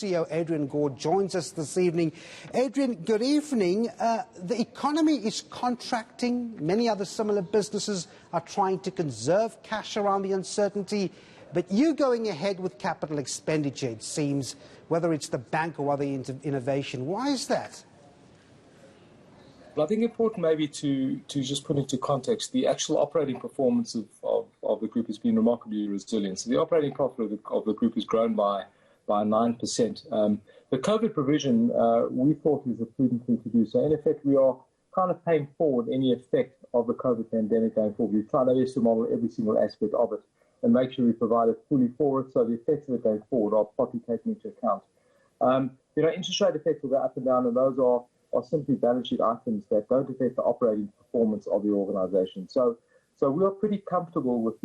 CEO Adrian Gore joins us this evening. Adrian, good evening. The economy is contracting. Many other similar businesses are trying to conserve cash around the uncertainty. But you going ahead with capital expenditure, it seems, whether it's the bank or other innovation. Why is that? Well, I think important maybe to just put into context, the actual operating performance of the group has been remarkably resilient. So the operating profit of the group has grown by 9%. The COVID provision, we thought was a prudent thing to do. So in effect, we are kind of paying forward any effect of the COVID pandemic going forward. We've tried our best to model every single aspect of it and make sure we provide it fully for it, so the effects of it going forward are properly taken into account. Interest rate effects will go up and down, and those are simply balance sheet items that don't affect the operating performance of the organisation. So we are pretty comfortable with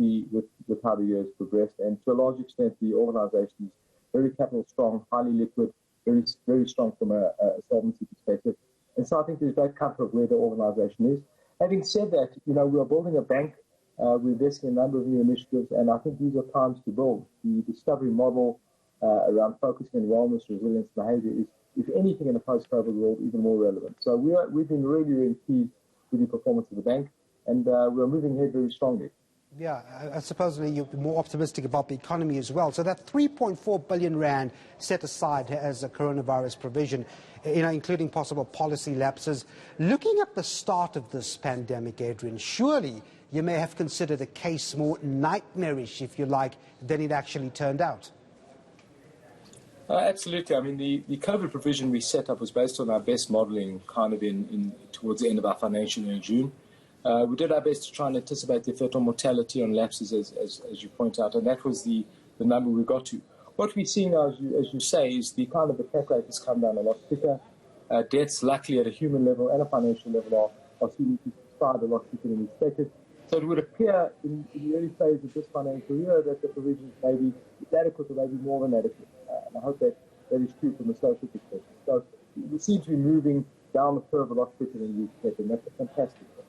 how the year has progressed, and to a large extent, the organisation is very capital strong, highly liquid, very strong from a solvency perspective. And so I think there's great comfort of where the organisation is. Having said that, we are building a bank. We're investing in a number of new initiatives, and I think these are times to build. The discovery model around focusing on wellness, resilience, behaviour is, if anything, in a post-COVID world, even more relevant. So we've been really, really pleased with the performance of the bank, and we're moving ahead very strongly. Yeah, supposedly you're more optimistic about the economy as well. So that 3.4 billion rand set aside as a coronavirus provision, including possible policy lapses. Looking at the start of this pandemic, Adrian, surely you may have considered a case more nightmarish, if you like, than it actually turned out. Absolutely. I mean, the COVID provision we set up was based on our best modelling kind of towards the end of our financial year in June. We did our best to try and anticipate the effect on mortality on lapses, as you point out, and that was the number we got to. What we've seen now, as you say, is the cap rate has come down a lot quicker. Deaths, luckily, at a human level and a financial level are seeming to subside a lot quicker than expected. So it would appear in the early phase of this financial year that the provisions may be adequate or maybe more than adequate. And I hope that is true from a social perspective. So we seem to be moving down the curve a lot quicker than we expected, and that's a fantastic thing.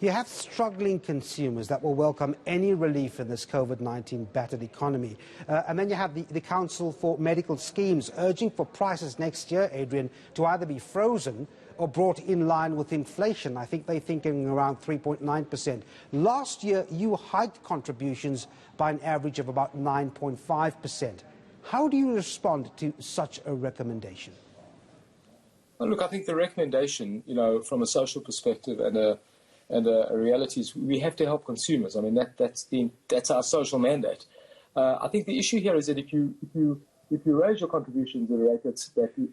You have struggling consumers that will welcome any relief in this COVID-19 battered economy. And then you have the Council for Medical Schemes urging for prices next year, Adrian, to either be frozen or brought in line with inflation. I think they're thinking around 3.9%. Last year, you hiked contributions by an average of about 9.5%. How do you respond to such a recommendation? Well, look, I think the recommendation, from a social perspective and a reality is we have to help consumers. I mean, that's our social mandate. I think the issue here is that if you raise your contributions at a rate that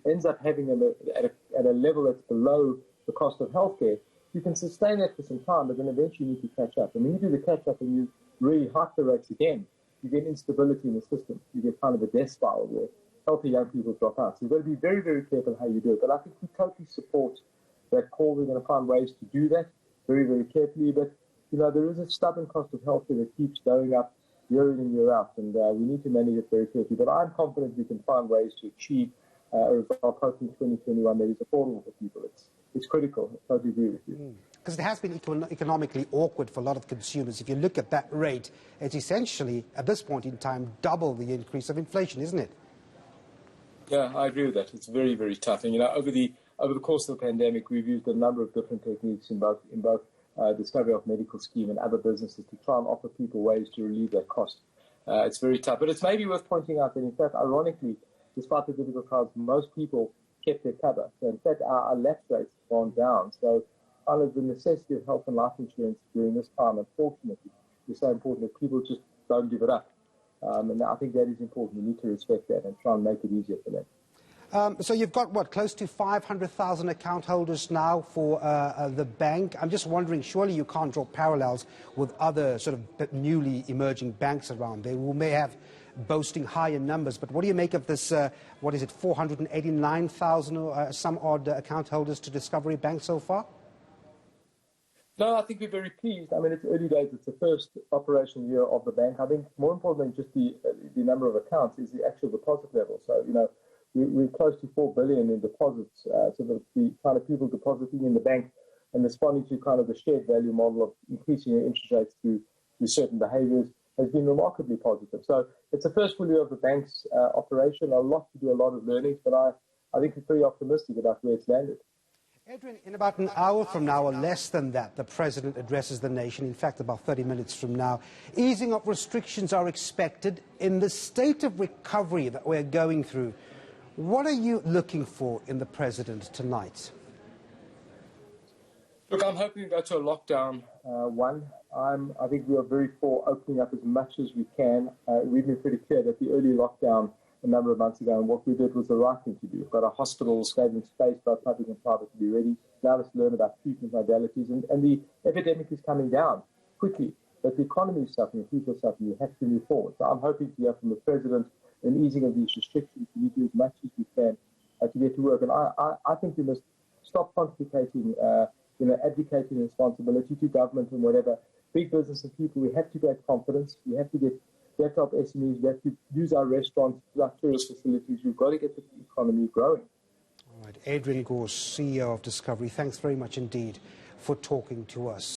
ends up having at a level that's below the cost of healthcare, you can sustain that for some time, but then eventually you need to catch up. And when you do the catch up and you really hike the rates again, you get instability in the system. You get kind of a death spiral where healthy young people drop out. So you've got to be very, very careful how you do it. But I think we totally support that call. We're going to find ways to do that very, very carefully. But, there is a stubborn cost of healthcare that keeps going up year in and year out, and we need to manage it very carefully. But I'm confident we can find ways to achieve a result in 2021 that is affordable for people. It's critical. I totally agree with you. Because it has been economically awkward for a lot of consumers. If you look at that rate, it's essentially, at this point in time, double the increase of inflation, isn't it? Yeah, I agree with that. It's very, very tough. And, over the course of the pandemic, we've used a number of different techniques in both Discovery of Medical Scheme and other businesses to try and offer people ways to relieve that cost. It's very tough. But it's maybe worth pointing out that, in fact, ironically, despite the difficult times, most people kept their cover. So, in fact, our lapse rates have gone down. So, kind of the necessity of health and life insurance during this time, unfortunately, is so important that people just don't give it up. And I think that is important. We need to respect that and try and make it easier for them. So you've got, close to 500,000 account holders now for the bank. I'm just wondering, surely you can't draw parallels with other sort of newly emerging banks around there who may have boasting higher numbers. But what do you make of this, 489,000 or some odd account holders to Discovery Bank so far? No, I think we're very pleased. I mean, it's early days. It's the first operational year of the bank. I think more important than just the number of accounts is the actual deposit level. So, we're close to 4 billion in deposits. So the kind of people depositing in the bank and responding to kind of the shared value model of increasing your interest rates through certain behaviours has been remarkably positive. So it's the first full year of the bank's operation, a lot to do, a lot of learnings, but I think it's very optimistic about where it's landed. Adrian, in about an hour from now, or less than that, the President addresses the nation. In fact, about 30 minutes from now. Easing of restrictions are expected. In the state of recovery that we're going through, what are you looking for in the President tonight? Look, I'm hoping to go to a lockdown one. I think we are very for opening up as much as we can. We've been pretty clear that the early lockdown a number of months ago, and what we did was the right thing to do. We've got our hospitals saving space, both public and private, to be ready. Now let's learn about treatment modalities. And the epidemic is coming down quickly, but the economy is suffering, people are suffering. We have to move forward. So I'm hoping to hear from the President an easing of these restrictions. We need to do as much as we can to get to work. And I think we must stop pontificating, advocating responsibility to government and whatever. Big business and people, we have to create confidence. We have to help SMEs. We have to use our restaurants, our tourist facilities. We've got to get the economy growing. All right. Adrian Gore, CEO of Discovery, thanks very much indeed for talking to us.